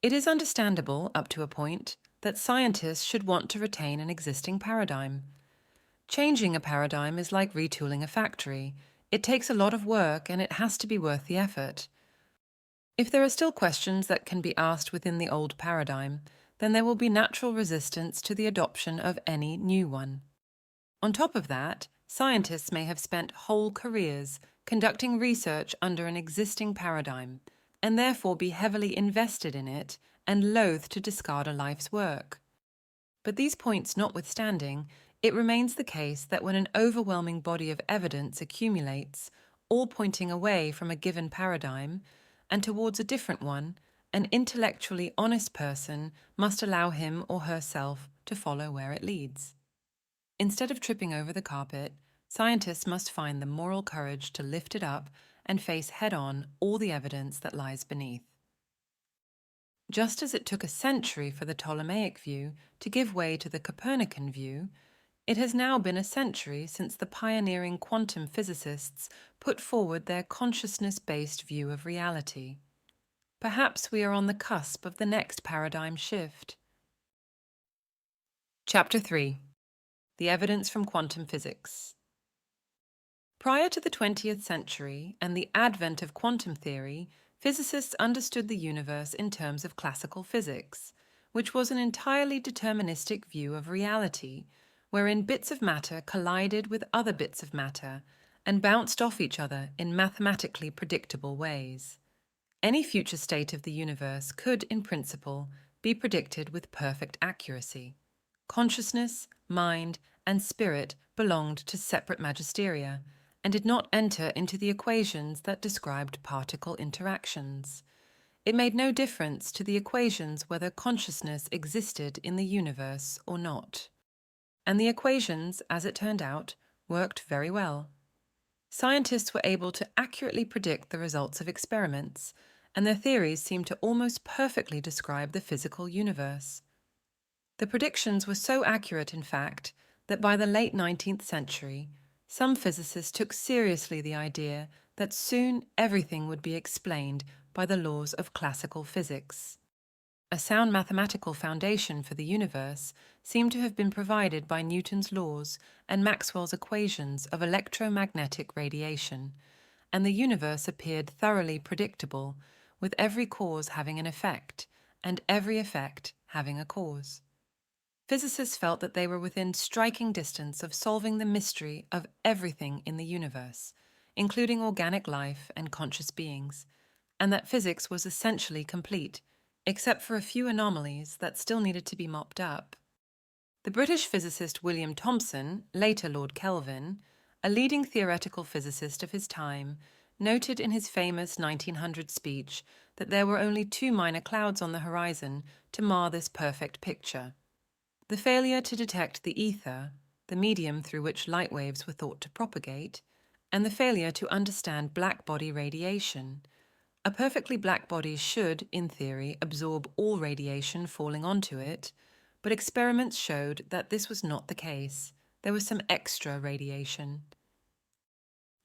It is understandable, up to a point, that scientists should want to retain an existing paradigm. Changing a paradigm is like retooling a factory. It takes a lot of work and it has to be worth the effort. If there are still questions that can be asked within the old paradigm, then there will be natural resistance to the adoption of any new one. On top of that, scientists may have spent whole careers conducting research under an existing paradigm, and therefore be heavily invested in it and loath to discard a life's work. But these points notwithstanding, it remains the case that when an overwhelming body of evidence accumulates, all pointing away from a given paradigm and towards a different one, an intellectually honest person must allow him or herself to follow where it leads. Instead of tripping over the carpet, scientists must find the moral courage to lift it up and face head-on all the evidence that lies beneath. Just as it took a century for the Ptolemaic view to give way to the Copernican view, it has now been a century since the pioneering quantum physicists put forward their consciousness-based view of reality. Perhaps we are on the cusp of the next paradigm shift. Chapter 3. The Evidence from Quantum Physics. Prior to the 20th century and the advent of quantum theory, physicists understood the universe in terms of classical physics, which was an entirely deterministic view of reality, wherein bits of matter collided with other bits of matter and bounced off each other in mathematically predictable ways. Any future state of the universe could, in principle, be predicted with perfect accuracy. Consciousness, mind, and spirit belonged to separate magisteria, and did not enter into the equations that described particle interactions. It made no difference to the equations whether consciousness existed in the universe or not. And the equations, as it turned out, worked very well. Scientists were able to accurately predict the results of experiments, and their theories seemed to almost perfectly describe the physical universe. The predictions were so accurate, in fact, that by the late 19th century, some physicists took seriously the idea that soon everything would be explained by the laws of classical physics. A sound mathematical foundation for the universe seemed to have been provided by Newton's laws and Maxwell's equations of electromagnetic radiation, and the universe appeared thoroughly predictable, with every cause having an effect, and every effect having a cause. Physicists felt that they were within striking distance of solving the mystery of everything in the universe, including organic life and conscious beings, and that physics was essentially complete, except for a few anomalies that still needed to be mopped up. The British physicist William Thomson, later Lord Kelvin, a leading theoretical physicist of his time, noted in his famous 1900 speech that there were only 2 minor clouds on the horizon to mar this perfect picture: the failure to detect the ether, the medium through which light waves were thought to propagate, and the failure to understand black-body radiation. A perfectly black body should, in theory, absorb all radiation falling onto it, but experiments showed that this was not the case. There was some extra radiation.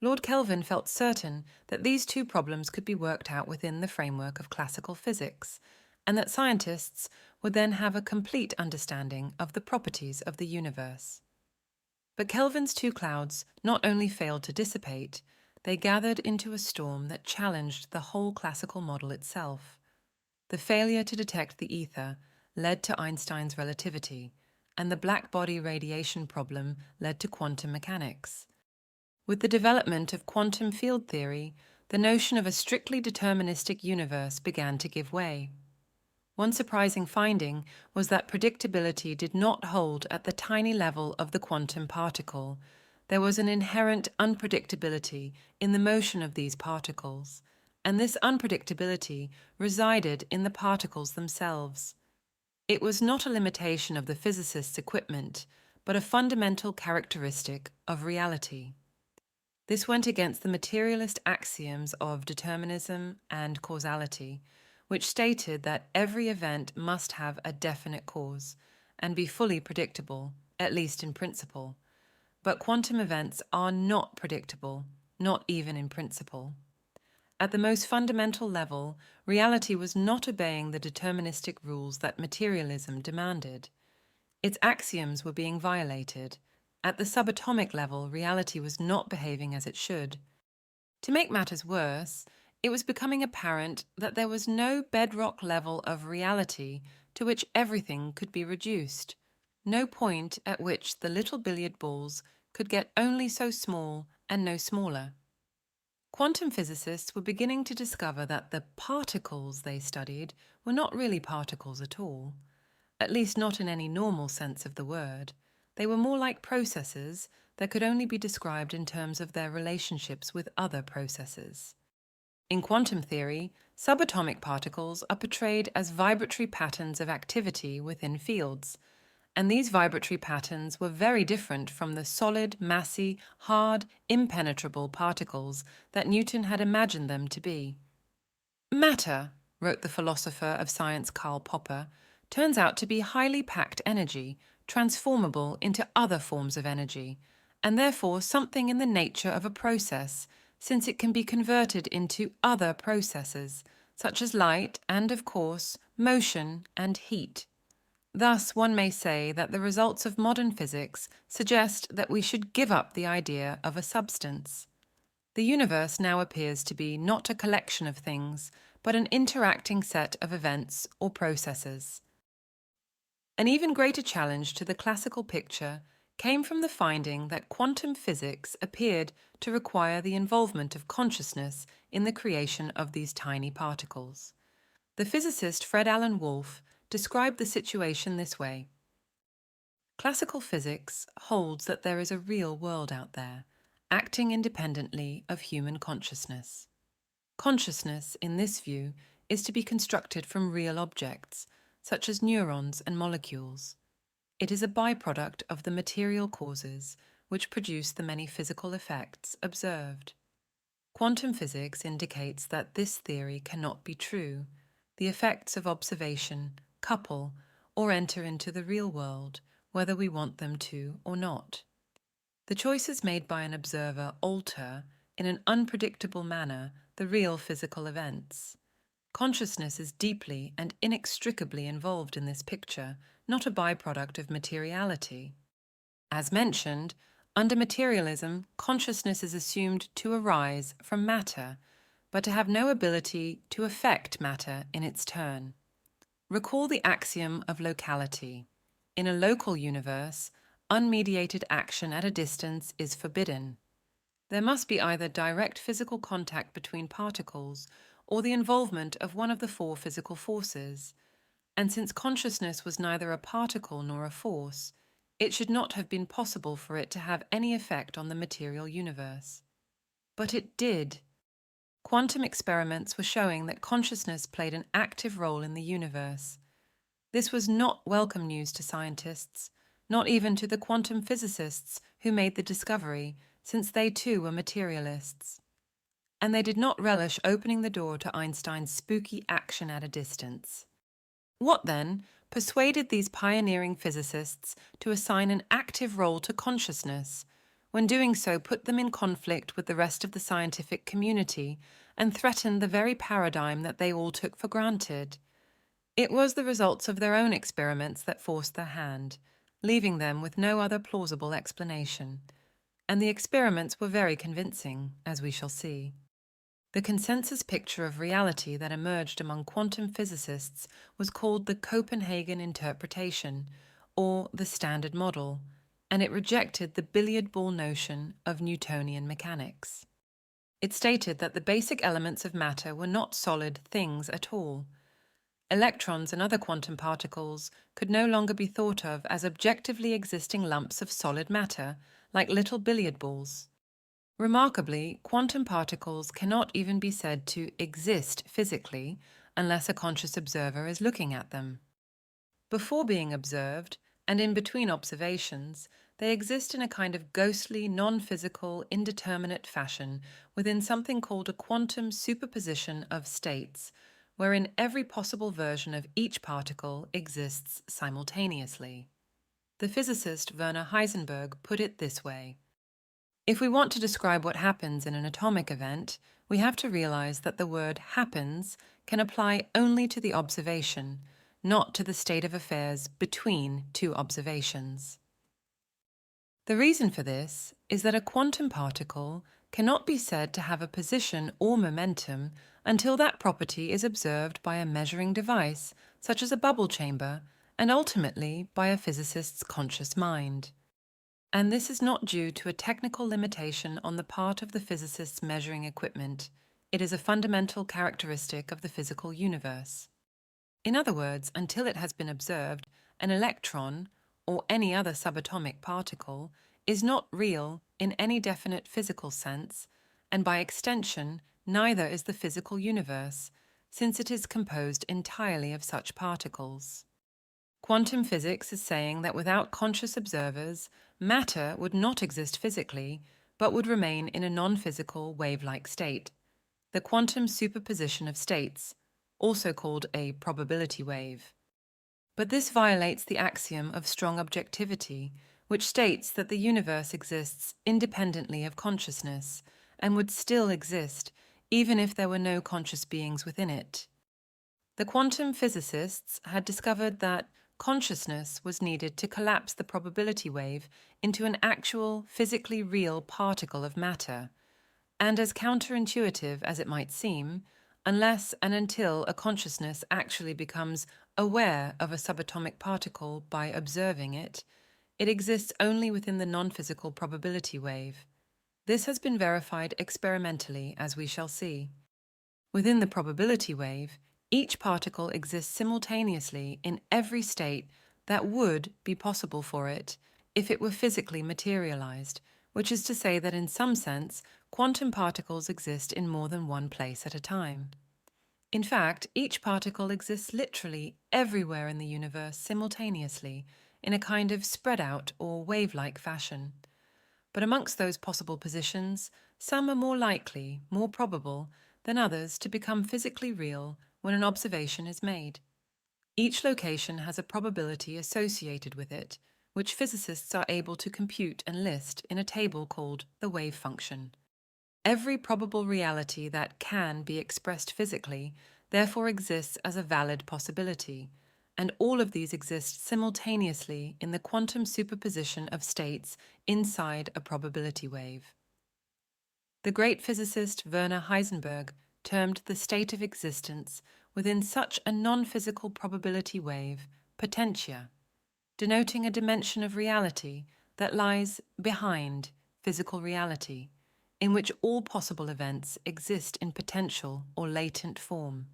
Lord Kelvin felt certain that these 2 problems could be worked out within the framework of classical physics, and that scientists would then have a complete understanding of the properties of the universe. But Kelvin's 2 clouds not only failed to dissipate, they gathered into a storm that challenged the whole classical model itself. The failure to detect the ether led to Einstein's relativity, and the black-body radiation problem led to quantum mechanics. With the development of quantum field theory, the notion of a strictly deterministic universe began to give way. One surprising finding was that predictability did not hold at the tiny level of the quantum particle. There was an inherent unpredictability in the motion of these particles, and this unpredictability resided in the particles themselves. It was not a limitation of the physicist's equipment, but a fundamental characteristic of reality. This went against the materialist axioms of determinism and causality, which stated that every event must have a definite cause and be fully predictable, at least in principle. But quantum events are not predictable, not even in principle. At the most fundamental level, reality was not obeying the deterministic rules that materialism demanded. Its axioms were being violated. At the subatomic level, reality was not behaving as it should. To make matters worse, it was becoming apparent that there was no bedrock level of reality to which everything could be reduced, no point at which the little billiard balls could get only so small and no smaller. Quantum physicists were beginning to discover that the particles they studied were not really particles at all, at least not in any normal sense of the word. They were more like processes that could only be described in terms of their relationships with other processes. In quantum theory, subatomic particles are portrayed as vibratory patterns of activity within fields, and these vibratory patterns were very different from the solid, massy, hard, impenetrable particles that Newton had imagined them to be. Matter, wrote the philosopher of science Karl Popper, turns out to be highly packed energy, transformable into other forms of energy, and therefore something in the nature of a process, since it can be converted into other processes, such as light and, of course, motion and heat. Thus, one may say that the results of modern physics suggest that we should give up the idea of a substance. The universe now appears to be not a collection of things, but an interacting set of events or processes. An even greater challenge to the classical picture came from the finding that quantum physics appeared to require the involvement of consciousness in the creation of these tiny particles. The physicist Fred Alan Wolf described the situation this way. Classical physics holds that there is a real world out there, acting independently of human consciousness. Consciousness, in this view, is to be constructed from real objects, such as neurons and molecules. It is a byproduct of the material causes which produce the many physical effects observed. Quantum physics indicates that this theory cannot be true. The effects of observation couple or enter into the real world, whether we want them to or not. The choices made by an observer alter, in an unpredictable manner, the real physical events. Consciousness is deeply and inextricably involved in this picture, not a byproduct of materiality. As mentioned, under materialism, consciousness is assumed to arise from matter, but to have no ability to affect matter in its turn. Recall the axiom of locality. In a local universe, unmediated action at a distance is forbidden. There must be either direct physical contact between particles or the involvement of one of the four physical forces, and since consciousness was neither a particle nor a force, it should not have been possible for it to have any effect on the material universe. But it did. Quantum experiments were showing that consciousness played an active role in the universe. This was not welcome news to scientists, not even to the quantum physicists who made the discovery, since they too were materialists. And they did not relish opening the door to Einstein's spooky action at a distance. What, then, persuaded these pioneering physicists to assign an active role to consciousness, when doing so put them in conflict with the rest of the scientific community and threatened the very paradigm that they all took for granted? It was the results of their own experiments that forced their hand, leaving them with no other plausible explanation. And the experiments were very convincing, as we shall see. The consensus picture of reality that emerged among quantum physicists was called the Copenhagen interpretation, or the Standard Model, and it rejected the billiard ball notion of Newtonian mechanics. It stated that the basic elements of matter were not solid things at all. Electrons and other quantum particles could no longer be thought of as objectively existing lumps of solid matter, like little billiard balls. Remarkably, quantum particles cannot even be said to exist physically unless a conscious observer is looking at them. Before being observed, and in between observations, they exist in a kind of ghostly, non-physical, indeterminate fashion within something called a quantum superposition of states, wherein every possible version of each particle exists simultaneously. The physicist Werner Heisenberg put it this way: if we want to describe what happens in an atomic event, we have to realize that the word happens can apply only to the observation, not to the state of affairs between two observations. The reason for this is that a quantum particle cannot be said to have a position or momentum until that property is observed by a measuring device, such as a bubble chamber, and ultimately by a physicist's conscious mind. And this is not due to a technical limitation on the part of the physicist's measuring equipment. It is a fundamental characteristic of the physical universe. In other words, until it has been observed, an electron, or any other subatomic particle, is not real in any definite physical sense, and by extension, neither is the physical universe, since it is composed entirely of such particles. Quantum physics is saying that without conscious observers, matter would not exist physically, but would remain in a non-physical wave-like state, the quantum superposition of states, also called a probability wave. But this violates the axiom of strong objectivity, which states that the universe exists independently of consciousness, and would still exist even if there were no conscious beings within it. The quantum physicists had discovered that consciousness was needed to collapse the probability wave into an actual, physically real particle of matter, and as counterintuitive as it might seem, unless and until a consciousness actually becomes aware of a subatomic particle by observing it, it exists only within the non-physical probability wave. This has been verified experimentally, as we shall see. Within the probability wave, each particle exists simultaneously in every state that would be possible for it if it were physically materialized, which is to say that in some sense, quantum particles exist in more than one place at a time. In fact, each particle exists literally everywhere in the universe simultaneously, in a kind of spread-out or wave-like fashion. But amongst those possible positions, some are more likely, more probable, than others to become physically real when an observation is made. Each location has a probability associated with it, which physicists are able to compute and list in a table called the wave function. Every probable reality that can be expressed physically therefore exists as a valid possibility, and all of these exist simultaneously in the quantum superposition of states inside a probability wave. The great physicist Werner Heisenberg termed the state of existence within such a non-physical probability wave potentia, denoting a dimension of reality that lies behind physical reality, in which all possible events exist in potential or latent form.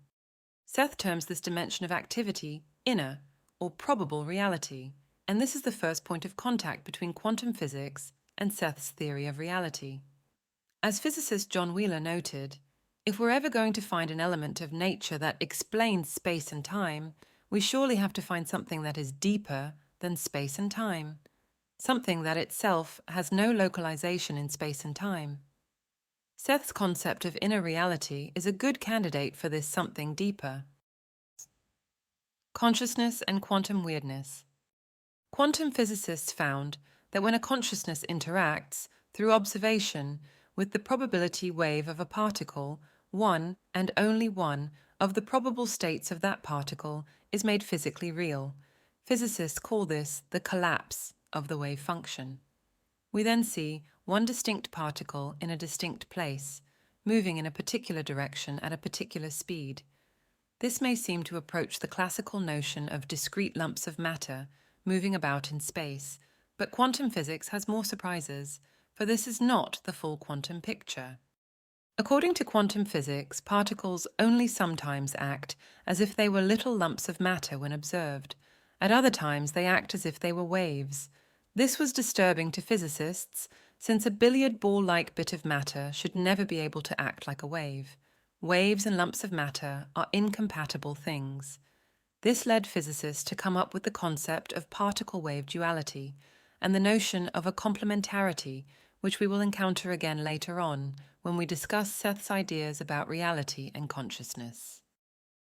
Seth terms this dimension of activity inner or probable reality, and this is the first point of contact between quantum physics and Seth's theory of reality. As physicist John Wheeler noted, if we're ever going to find an element of nature that explains space and time, we surely have to find something that is deeper than space and time, something that itself has no localization in space and time. Seth's concept of inner reality is a good candidate for this something deeper. Consciousness and quantum weirdness. Quantum physicists found that when a consciousness interacts, through observation, with the probability wave of a particle, one and only one of the probable states of that particle is made physically real. Physicists call this the collapse of the wave function. We then see one distinct particle in a distinct place, moving in a particular direction at a particular speed. This may seem to approach the classical notion of discrete lumps of matter moving about in space, but quantum physics has more surprises, for this is not the full quantum picture. According to quantum physics, particles only sometimes act as if they were little lumps of matter when observed. At other times, they act as if they were waves. This was disturbing to physicists, since a billiard ball-like bit of matter should never be able to act like a wave. Waves and lumps of matter are incompatible things. This led physicists to come up with the concept of particle-wave duality and the notion of a complementarity, which we will encounter again later on when we discuss Seth's ideas about reality and consciousness.